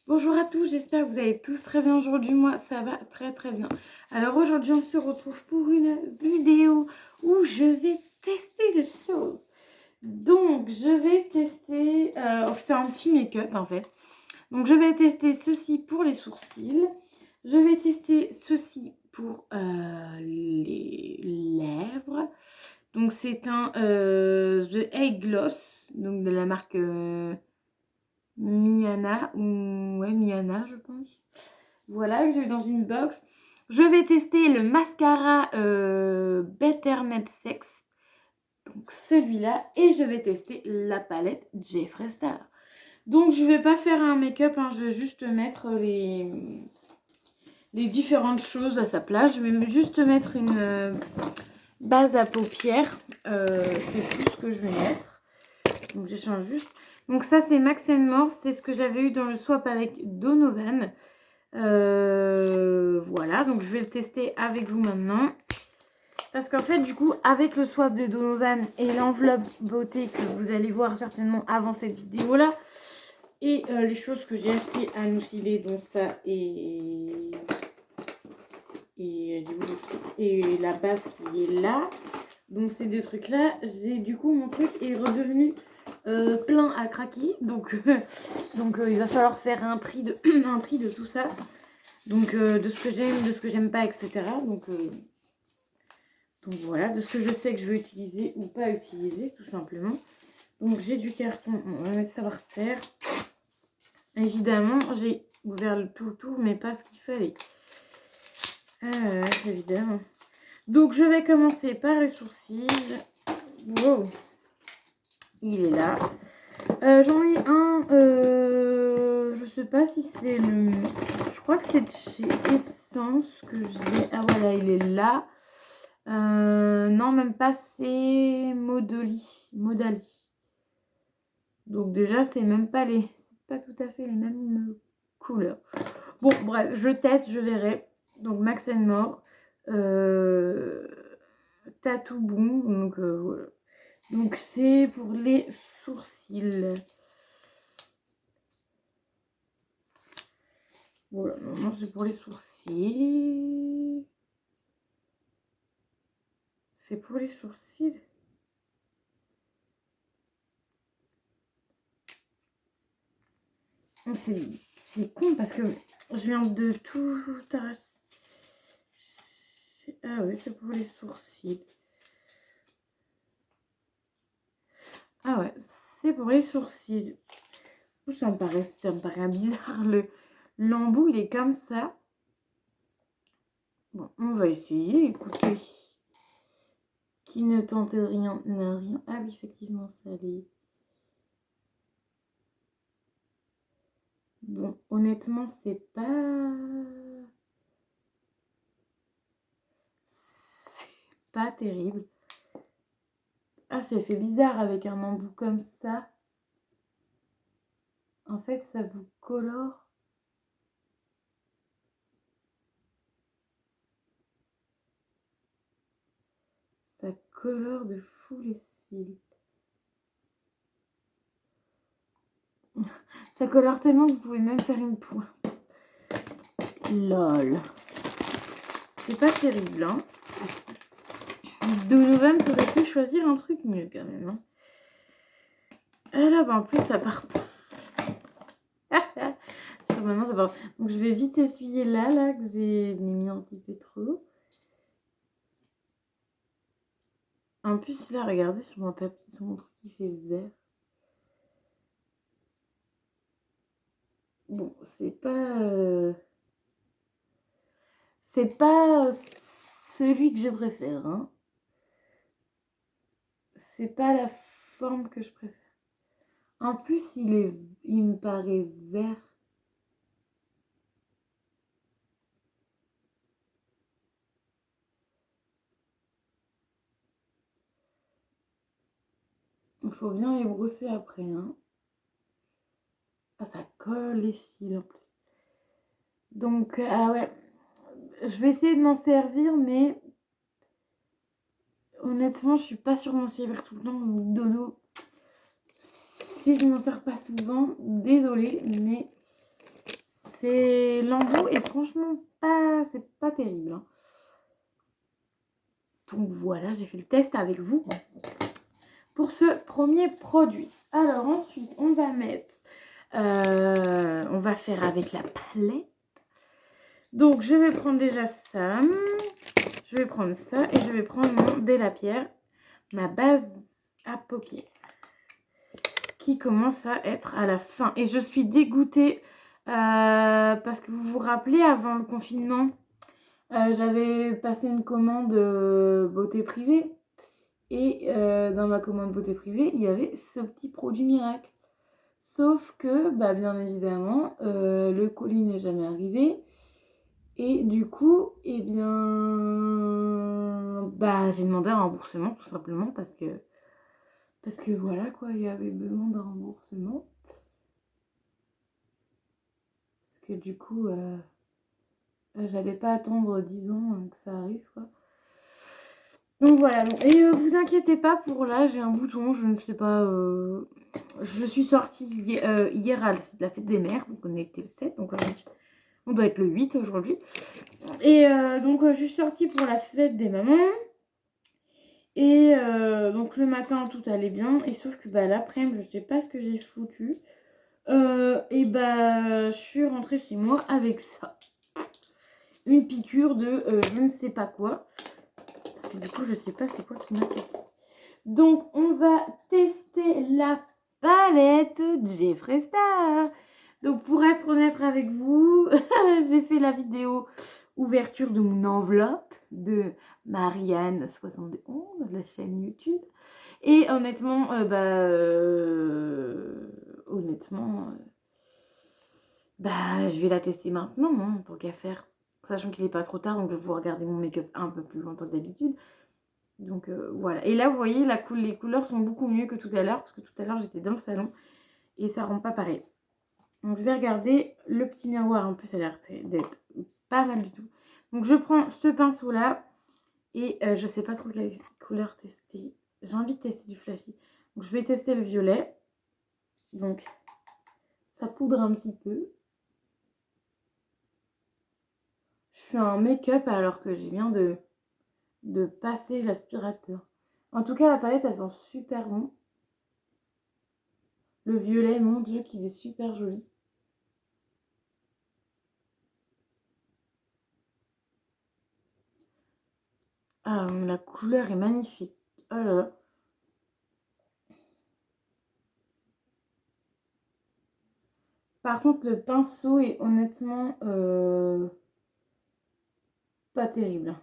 Bonjour à tous, j'espère que vous allez tous très bien aujourd'hui. Moi, ça va très très bien. Alors aujourd'hui, on se retrouve pour une vidéo où je vais tester des choses. Donc, je vais tester... c'est un petit make-up en fait. Donc, je vais tester ceci pour les sourcils. Je vais tester ceci pour les lèvres. Donc, c'est un The Egg Gloss, donc de la marque... Miana, ou ouais, Miana, je pense. Voilà, que j'ai eu dans une box. Je vais tester le mascara Better Net Sex. Donc celui-là. Et je vais tester la palette Jeffree Star. Donc je vais pas faire un make-up, hein, je vais juste mettre les différentes choses à sa place. Je vais juste mettre une base à paupières. C'est tout ce que je vais mettre. Donc je change juste. Donc ça c'est Max More, c'est ce que j'avais eu dans le swap avec Donovan. Voilà, donc je vais le tester avec vous maintenant. Parce qu'en fait, du coup, avec le swap de Donovan et l'enveloppe beauté que vous allez voir certainement avant cette vidéo-là, et les choses que j'ai achetées à Noussile, dont ça et la base qui est là. Donc ces deux trucs-là, j'ai du coup mon truc est redevenu plein à craquer. Donc, il va falloir faire un tri de, un tri de tout ça. Donc de ce que j'aime, de ce que j'aime pas, etc. Donc voilà, de ce que je sais que je veux utiliser ou pas utiliser, tout simplement. Donc j'ai du carton, on va mettre ça par terre. Évidemment, j'ai ouvert le tout, mais pas ce qu'il fallait. Évidemment. Donc je vais commencer par les sourcils. Wow, il est là. J'en ai un, je sais pas si c'est le... Je crois que c'est de chez Essence que j'ai. Ah voilà, il est là. Non, même pas, c'est Modali. Donc déjà, c'est même pas les... C'est pas tout à fait les mêmes couleurs. Bon, bref, je teste, je verrai. Donc Max More. Tattoo Bon. Donc voilà. Donc c'est pour les sourcils. Voilà, non, c'est pour les sourcils. C'est pour les sourcils. C'est con parce que je viens de tout arracher. Ah oui, c'est pour les sourcils. Ah ouais, c'est pour les sourcils. Ça me paraît bizarre. L'embout, il est comme ça. Bon, on va essayer, écoutez. Qui ne tente rien n'a rien. Ah oui, effectivement, ça allait. Bon, honnêtement, c'est pas terrible. Ah, ça fait bizarre avec un embout comme ça. En fait, ça vous colore. Ça colore de fou les cils. Ça colore tellement que vous pouvez même faire une pointe. Lol. C'est pas terrible, hein. Donovan, t'aurais pu choisir un truc mieux quand même, hein. Ah là, bah en plus, ça part pas. Sur ma main, ça part. Donc, je vais vite essuyer là, que j'ai mis un petit peu trop. En plus, là, regardez sur mon papier, sur mon truc qui fait vert. Bon, c'est pas celui que je préfère, hein. C'est pas la forme que je préfère. En plus, il me paraît vert. Il faut bien les brosser après, hein. Ah, ça colle les cils en plus. Donc, ah ouais. Je vais essayer de m'en servir, mais honnêtement, je suis pas sûre de m'en servir tout le temps. Donc, Dono, si je m'en sers pas souvent, désolée, mais L'embout est franchement pas... C'est pas terrible. Hein. Donc voilà, j'ai fait le test avec vous pour ce premier produit. Alors ensuite, on va mettre... on va faire avec la palette. Donc je vais prendre déjà ça. Je vais prendre ça et je vais prendre mon Délapierre, ma base à paupières, qui commence à être à la fin. Et je suis dégoûtée parce que vous vous rappelez, avant le confinement, j'avais passé une commande beauté privée. Et dans ma commande beauté privée, il y avait ce petit produit miracle. Sauf que, bah, bien évidemment, le colis n'est jamais arrivé. Et du coup, eh bien, bah, j'ai demandé un remboursement tout simplement parce que voilà quoi, il y avait besoin d'un remboursement. Parce que du coup, j'allais pas attendre 10 ans que ça arrive quoi. Donc voilà, bon. Et vous inquiétez pas pour là, j'ai un bouton, je ne sais pas. Je suis sortie hier à la fête des mères, donc on était le 7, donc on doit être le 8 aujourd'hui. Et donc je suis sortie pour la fête des mamans. Et donc le matin tout allait bien, et sauf que bah, l'après-midi, je sais pas ce que j'ai foutu. Et bah je suis rentrée chez moi avec ça. Une piqûre de je ne sais pas quoi. Parce que du coup je sais pas c'est quoi qui m'a piqué. Donc on va tester la palette Jeffree Star. Donc pour être honnête avec vous, j'ai fait la vidéo ouverture de mon enveloppe de Marianne71, la chaîne YouTube. Et honnêtement, je vais la tester maintenant, hein, tant qu'à faire. Sachant qu'il n'est pas trop tard, donc je vais pouvoir garder mon make-up un peu plus longtemps que d'habitude. Donc voilà. Et là, vous voyez, les couleurs sont beaucoup mieux que tout à l'heure, parce que tout à l'heure, j'étais dans le salon et ça rend pas pareil. Donc je vais regarder le petit miroir. En plus, ça a l'air d'être pas mal du tout. Donc je prends ce pinceau-là et je sais pas trop quelle couleur tester. J'ai envie de tester du flashy. Donc je vais tester le violet. Donc ça poudre un petit peu. Je fais un make-up alors que je viens de passer l'aspirateur. En tout cas, la palette, elle sent super bon. Le violet, mon Dieu, qu'il est super joli. Ah, la couleur est magnifique. Oh là là. Par contre, le pinceau est honnêtement pas terrible.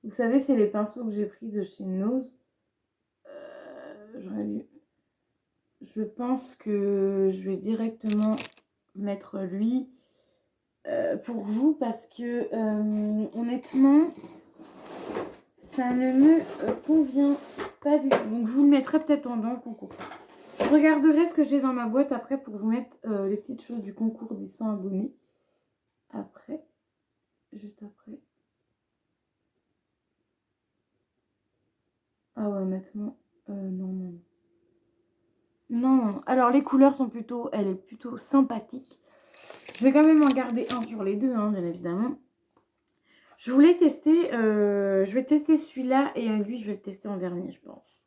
Vous savez, c'est les pinceaux que j'ai pris de chez Nose. Je pense que je vais directement mettre lui pour vous parce que honnêtement, ça ne me convient pas du tout. Donc je vous le mettrai peut-être dans le concours. Je regarderai ce que j'ai dans ma boîte après pour vous mettre les petites choses du concours des 100 abonnés. Après, juste après. Ah ouais, honnêtement, non. Non. Alors les couleurs sont plutôt, elle est plutôt sympathique. Je vais quand même en garder un sur les deux, hein, bien évidemment. Je voulais tester, je vais tester celui-là et lui, je vais le tester en dernier, je pense.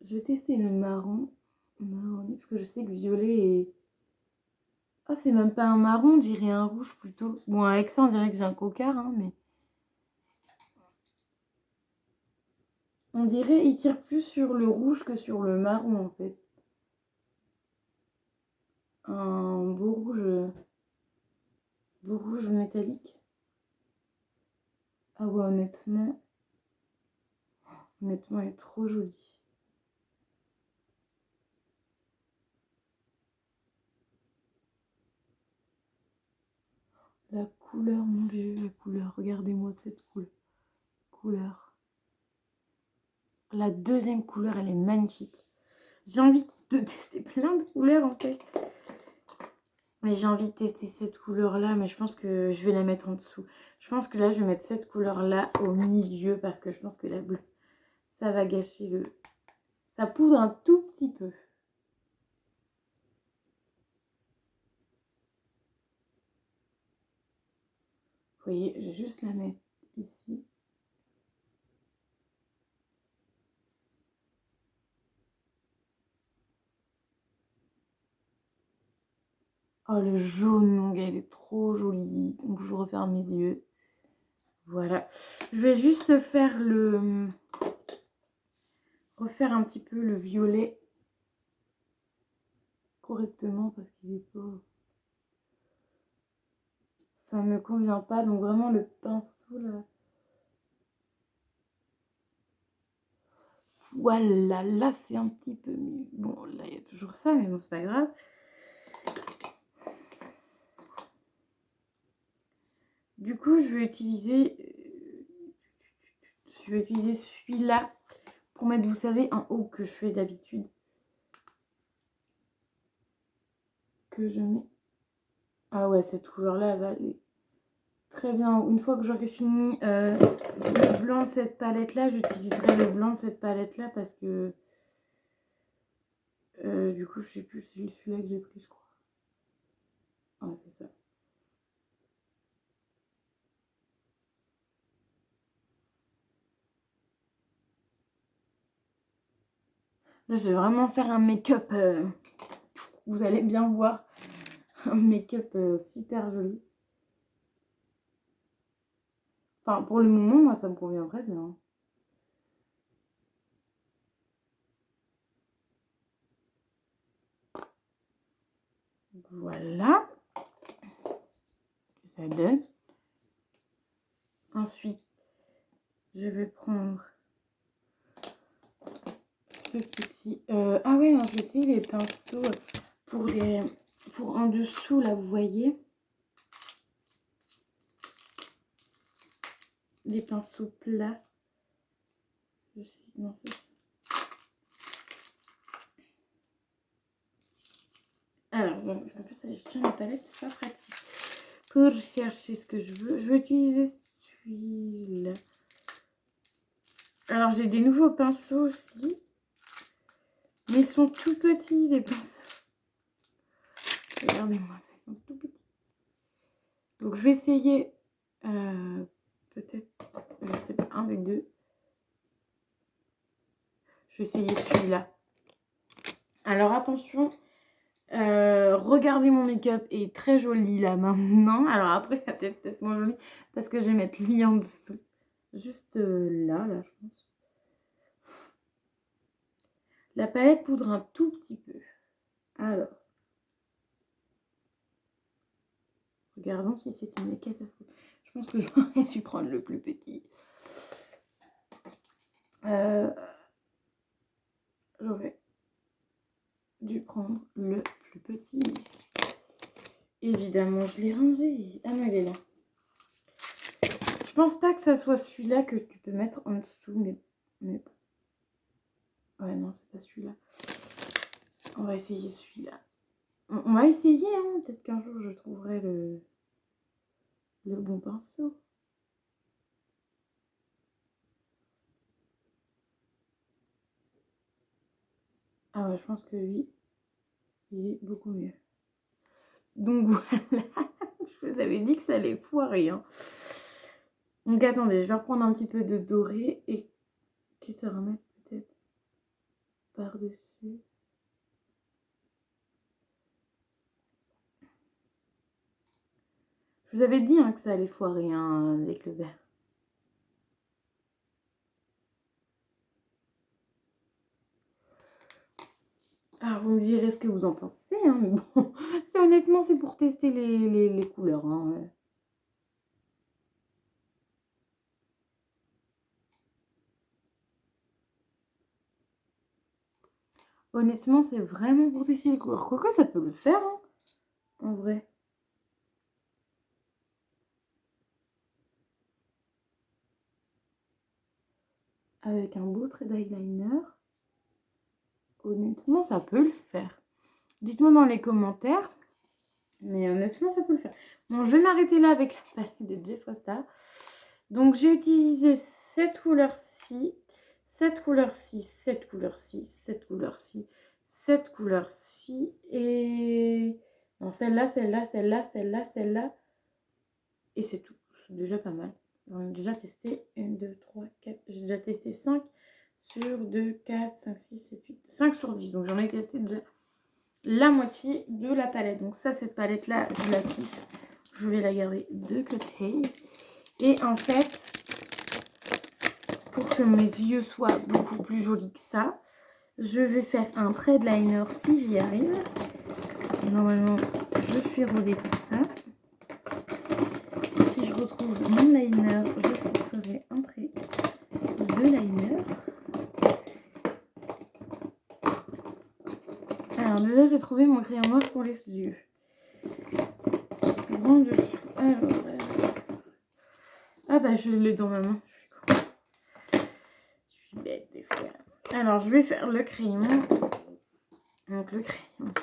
Je vais tester le marron, parce que je sais que le violet est... Ah, c'est même pas un marron, on dirait un rouge plutôt. Bon, avec ça, on dirait que j'ai un cocard, hein, mais... On dirait il tire plus sur le rouge que sur le marron, en fait. Un beau rouge métallique. Ah ouais, honnêtement, il est trop joli. La couleur, mon Dieu, la couleur. Regardez-moi cette couleur. La deuxième couleur, elle est magnifique. J'ai envie de tester plein de couleurs, en fait. Mais j'ai envie de tester cette couleur-là, mais je pense que je vais la mettre en dessous. Je pense que là, je vais mettre cette couleur-là au milieu, parce que je pense que la bleue, ça va gâcher le... Ça poudre un tout petit peu. voyez, je vais juste la mettre ici. Oh, le jaune, donc elle est trop jolie. Donc je referme mes yeux. Voilà. Je vais juste faire refaire un petit peu le violet correctement parce qu'il est pas... Ça ne me convient pas. Donc vraiment le pinceau là. Voilà, là c'est un petit peu mieux. Bon, là il y a toujours ça, mais bon, c'est pas grave. Du coup, je vais utiliser celui-là pour mettre, vous savez, un haut que je fais d'habitude. Que je mets. Ah ouais, cette couleur-là, elle va aller très bien. Une fois que j'aurai fini le blanc de cette palette-là, j'utiliserai le blanc de cette palette-là parce que du coup, je sais plus, c'est celui-là que j'ai pris, je crois. Ah, c'est ça. Là, je vais vraiment faire un make-up. Vous allez bien voir. Un make-up super joli. Enfin, pour le moment, moi, ça me convient très bien. Voilà ce que ça donne. Ensuite, je vais prendre ce petit... ah ouais, non, je vais essayer les pinceaux pour en dessous, là, vous voyez. Les pinceaux plats. Je sais, non, c'est... Alors, en plus, je tiens la palette, c'est pas pratique. Pour chercher ce que je veux, je vais utiliser celui-là. Alors, j'ai des nouveaux pinceaux aussi. Mais ils sont tout petits, les pinceaux. Regardez-moi ça, ils sont tout petits. Donc, je vais essayer peut-être, je sais pas, un des deux. Je vais essayer celui-là. Alors, attention. Regardez, mon make-up est très joli là maintenant. Alors après, il va peut-être moins joli parce que je vais mettre lui en dessous. Juste là, je pense. La palette poudre un tout petit peu. Alors. Regardons si c'est une catastrophe. Je pense que j'aurais dû prendre le plus petit. J'aurais dû prendre le plus petit. Évidemment, je l'ai rangé. Ah non, il est là. Je pense pas que ça soit celui-là que tu peux mettre en dessous, mais... Ouais, non, c'est pas celui-là. On va essayer celui-là. On va essayer, hein. Peut-être qu'un jour, je trouverai le bon pinceau. Ah ouais, je pense que lui, il est beaucoup mieux. Donc voilà, je vous avais dit que ça allait foirer, hein. Donc attendez, je vais reprendre un petit peu de doré et quitte à remettre peut-être par-dessus. Je vous avais dit, hein, que ça allait foirer, hein, avec le vert. Alors vous me direz ce que vous en pensez, hein, mais bon, honnêtement c'est pour tester les couleurs, hein. Honnêtement, c'est vraiment pour tester les couleurs. Quoique, ça peut le faire, hein, en vrai. Avec un beau trait d'eyeliner. Honnêtement, ça peut le faire. Dites-moi dans les commentaires. Mais honnêtement, ça peut le faire. Bon, je vais m'arrêter là avec la palette de Jeffree Star. Donc, j'ai utilisé cette couleur-ci, cette couleur-ci, cette couleur-ci, cette couleur-ci, cette couleur-ci et... Non, celle-là, celle-là, celle-là, celle-là, celle-là. Et c'est tout. c'est déjà pas mal. J'en ai déjà testé 1, 2, 3, 4. J'ai déjà testé 5 sur 2, 4, 5, 6, 7, 8. 5 sur 10. Donc j'en ai testé déjà la moitié de la palette. Donc ça, cette palette-là, je la kiffe. Je vais la garder de côté. Et en fait, pour que mes yeux soient beaucoup plus jolis que ça, je vais faire un trade liner si j'y arrive. Normalement, je suis rodée pour ça. Si je retrouve mon liner, je ferai un trait de liner. Alors déjà, j'ai trouvé mon crayon noir pour les yeux. Grand dessous. Alors, ah bah je l'ai dans ma main. Je suis bête des fois. Alors, je vais faire le crayon. Donc le crayon.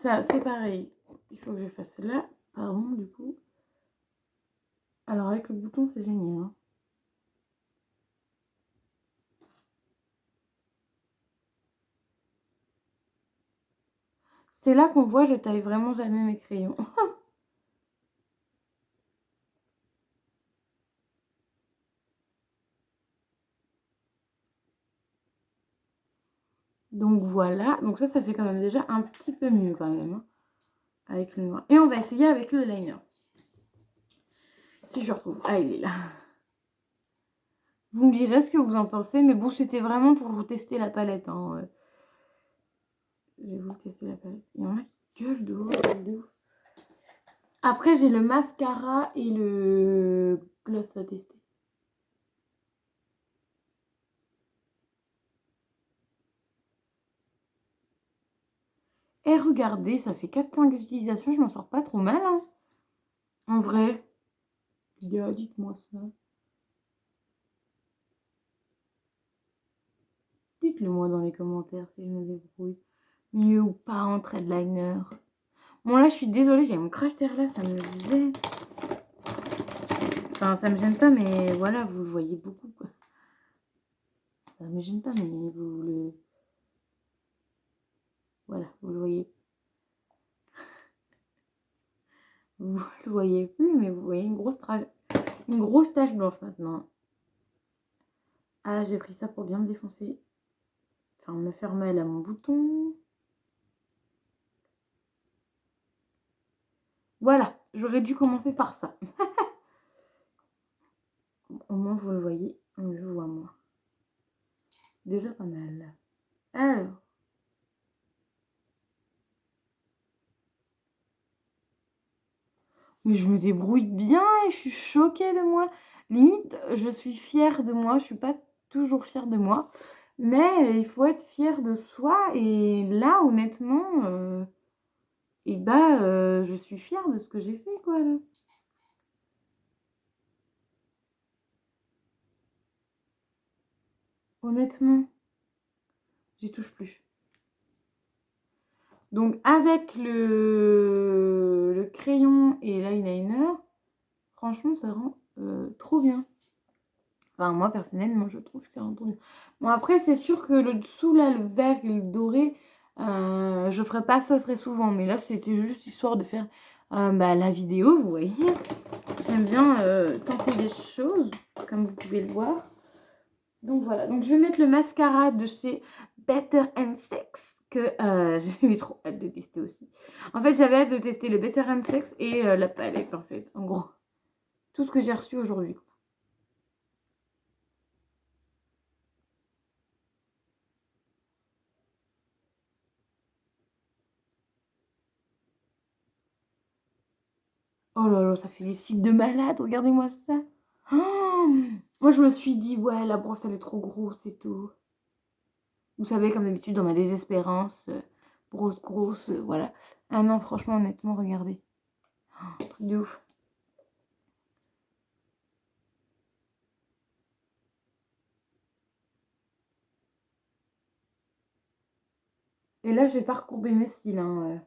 Ça, c'est pareil. Il faut que je fasse là. Pardon, du coup. Alors, avec le bouton, c'est génial. Hein. C'est là qu'on voit, je taille vraiment jamais mes crayons. Donc voilà. Donc ça fait quand même déjà un petit peu mieux quand même. Hein, avec le noir. Et on va essayer avec le liner. Si je retrouve. Ah, il est là. Vous me direz ce que vous en pensez. Mais bon, c'était vraiment pour vous tester la palette. Hein. Je vais vous tester la palette. Il y en a qui gueulent dehors. Après, j'ai le mascara et le gloss à tester. Et regardez, ça fait 4-5 utilisations. Je m'en sors pas trop mal. Hein. En vrai. Dites-moi ça. Dites-le moi dans les commentaires si je me débrouille. Mieux ou pas en trade liner. Bon là je suis désolée, j'ai mon crash terre là, ça me gêne. Enfin ça me gêne pas mais voilà, vous le voyez beaucoup quoi. Ça me gêne pas mais vous le... Voilà, vous le voyez. Vous le voyez plus mais vous voyez une grosse tache blanche maintenant. Ah j'ai pris ça pour bien me défoncer. Enfin me faire mal à mon bouton. Voilà, j'aurais dû commencer par ça. Au moins vous le voyez, je vois moi. C'est déjà pas mal. Alors. Mais je me débrouille bien et je suis choquée de moi. Limite, je suis fière de moi. Je suis pas toujours fière de moi. Mais il faut être fière de soi. Et là, honnêtement, je suis fière de ce que j'ai fait, quoi, là. Honnêtement, j'y touche plus. Donc, avec le crayon et l'eyeliner, franchement, ça rend trop bien. Enfin, moi, personnellement, je trouve que ça rend trop bien. Bon, après, c'est sûr que le dessous, là, le vert et le doré, je ferai pas ça très souvent. Mais là, c'était juste histoire de faire la vidéo, vous voyez. J'aime bien tenter des choses, comme vous pouvez le voir. Donc, voilà. Donc, je vais mettre le mascara de chez Better Sex, que j'ai eu trop hâte de tester aussi. En fait, j'avais hâte de tester le Better Sex et la palette, en fait. En gros, tout ce que j'ai reçu aujourd'hui. Oh là là, ça fait des cils de malade, regardez-moi ça. Oh, moi, je me suis dit, ouais, la brosse, elle est trop grosse et tout. Vous savez, comme d'habitude, dans ma désespérance, grosse, voilà. Ah non, franchement, honnêtement, regardez. Oh, truc de ouf. Et là, je vais pas recourber mes cils. Hein.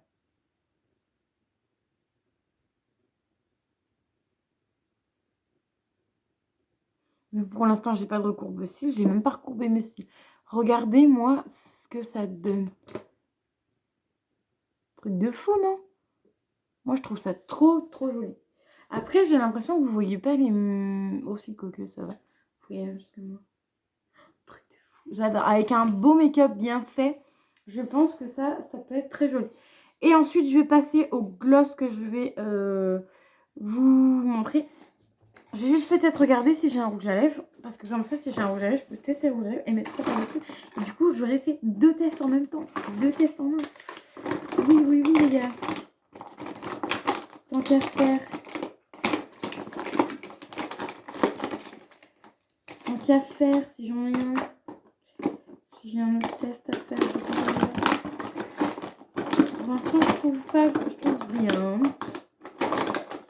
Mais pour l'instant, j'ai pas de recourbe cils. J'ai même pas recourbé mes cils. Regardez, moi, ce que ça donne. Truc de fou, non? Moi, je trouve ça trop, trop joli. Après, j'ai l'impression que vous voyez pas les... aussi que ça va. Vous voyez jusqu'à moi. Truc de fou. J'adore. Avec un beau make-up bien fait, je pense que ça peut être très joli. Et ensuite, je vais passer au gloss que je vais vous montrer. Je vais juste peut-être regarder si j'ai un rouge à lèvres. Parce que comme ça, si j'ai un rouge à lèvres, je peux tester le rouge à lèvres et mettre ça par-dessus. Et du coup, j'aurais fait 2 tests en même temps. 2 tests en un. Oui, oui, oui, les gars. Tant qu'à faire. Tant qu'à faire, si j'en ai un. Si j'ai un autre test à faire. Pour l'instant, je trouve pas. Je trouve rien.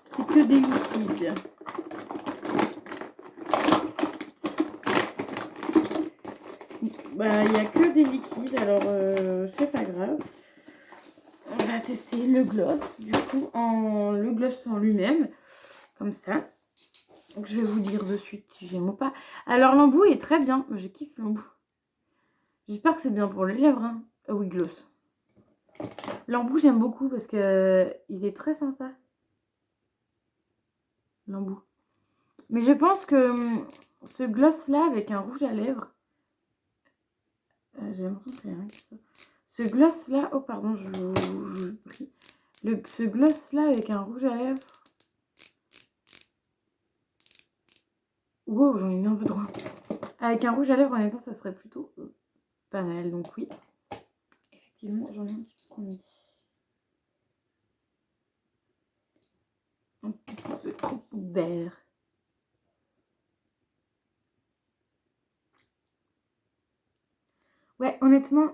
C'est que des liquides. Bah, il n'y a que des liquides, alors c'est pas grave. On va tester le gloss, du coup, le gloss en lui-même, comme ça. Donc, je vais vous dire de suite si j'aime ou pas. Alors, l'embout est très bien. Je kiffe l'embout. J'espère que c'est bien pour les lèvres. Hein. Oui, gloss. L'embout, j'aime beaucoup parce que il est très sympa. L'embout. Mais je pense que ce gloss-là, avec un rouge à lèvres, j'ai l'impression que c'est rien que ça. Ce gloss-là, oh pardon, ce gloss-là avec un rouge à lèvres. Wow, j'en ai mis un peu droit. Avec un rouge à lèvres, honnêtement, ça serait plutôt pas mal. Donc oui, effectivement, j'en ai un petit peu mis. Un petit peu trop vert. Ouais, honnêtement,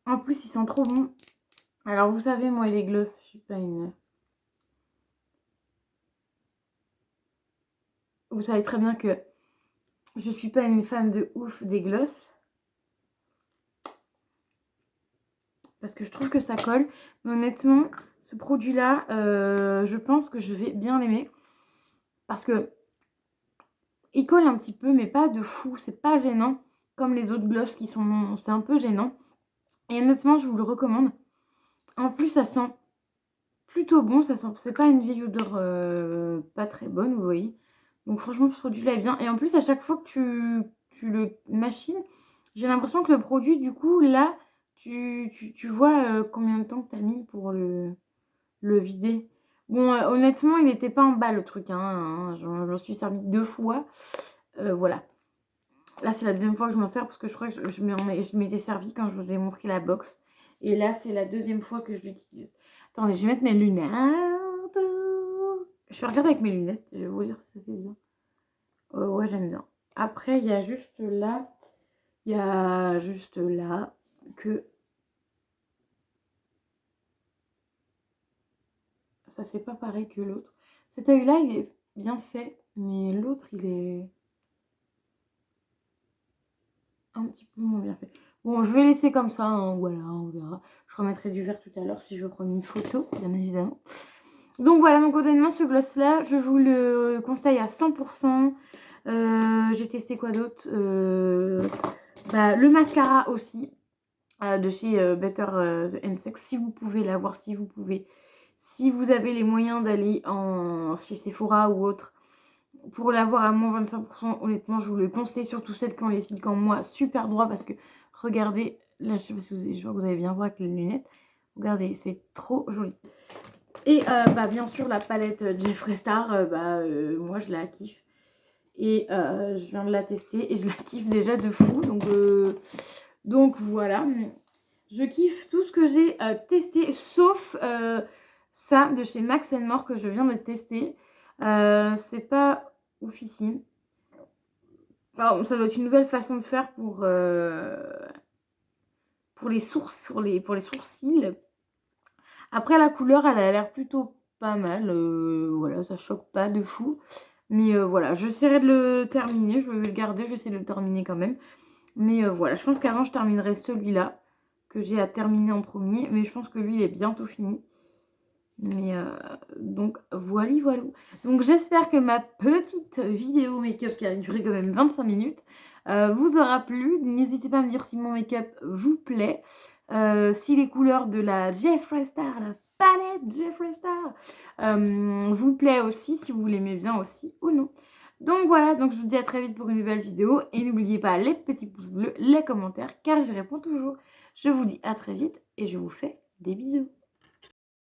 en plus, ils sont trop bons. Alors, vous savez, moi, les gloss, je suis pas une... Vous savez très bien que je suis pas une fan de ouf des gloss. Parce que je trouve que ça colle. Mais honnêtement, ce produit-là, je pense que je vais bien l'aimer. Parce que il colle un petit peu, mais pas de fou. C'est pas gênant. Comme les autres gloss qui sont... C'est un peu gênant. Et honnêtement, je vous le recommande. En plus, ça sent plutôt bon. Ça sent... C'est pas une vieille odeur pas très bonne, vous voyez. Donc franchement, ce produit-là est bien. Et en plus, à chaque fois que tu le machines, j'ai l'impression que le produit, du coup, là, tu vois combien de temps que tu as mis pour le vider. Bon, honnêtement, il n'était pas en bas le truc. Hein. J'en suis servi 2 fois. Voilà. Là, c'est la deuxième fois que je m'en sers parce que je crois que je m'étais servi quand je vous ai montré la box. Et là, c'est la deuxième fois que je l'utilise. Attendez, je vais mettre mes lunettes. Je vais regarder avec mes lunettes. Je vais vous dire si ça fait bien. Ouais, j'aime bien. Après, il y a juste là. Il y a juste là que ça fait pas pareil que l'autre. Cet œil-là, il est bien fait. Mais l'autre, il est un petit peu moins bien fait. Bon, je vais laisser comme ça, hein, voilà, on verra. Je remettrai du vert tout à l'heure si je veux prendre une photo, bien évidemment. Donc voilà, donc honnêtement, ce gloss-là, je vous le conseille à 100%. J'ai testé quoi d'autre le mascara aussi, de chez Better The Insect. Si vous pouvez l'avoir, si vous pouvez. Si vous avez les moyens d'aller chez Sephora ou autre, pour l'avoir à moins 25%, honnêtement, je vous le conseille, surtout celles qui ont les cils comme moi, super droit, parce que regardez, là, je sais pas si vous, je vois que vous allez bien voir avec les lunettes, regardez, c'est trop joli. Et bien sûr, la palette Jeffree Star, moi, je la kiffe. Et je viens de la tester et je la kiffe déjà de fou, donc voilà. Je kiffe tout ce que j'ai testé, sauf ça de chez Max More que je viens de tester. C'est pas oufissime. Enfin, ça doit être une nouvelle façon de faire pour les sourcils. Après, la couleur, elle a l'air plutôt pas mal. Voilà, ça choque pas de fou. Mais voilà, j'essaierai de le terminer. Je vais le garder, je vais essayer de le terminer quand même. Mais voilà, je pense qu'avant, je terminerai celui-là que j'ai à terminer en premier. Mais je pense que lui, il est bientôt fini. Mais donc voilà. Donc j'espère que ma petite vidéo make-up qui a duré quand même 25 minutes vous aura plu. N'hésitez pas à me dire si mon make-up vous plaît. si les couleurs de la Jeffree Star, la palette Jeffree Star, vous plaît aussi, si vous l'aimez bien aussi ou non. Donc voilà, donc je vous dis à très vite pour une nouvelle vidéo. Et n'oubliez pas les petits pouces bleus, les commentaires, car j'y réponds toujours. Je vous dis à très vite et je vous fais des bisous.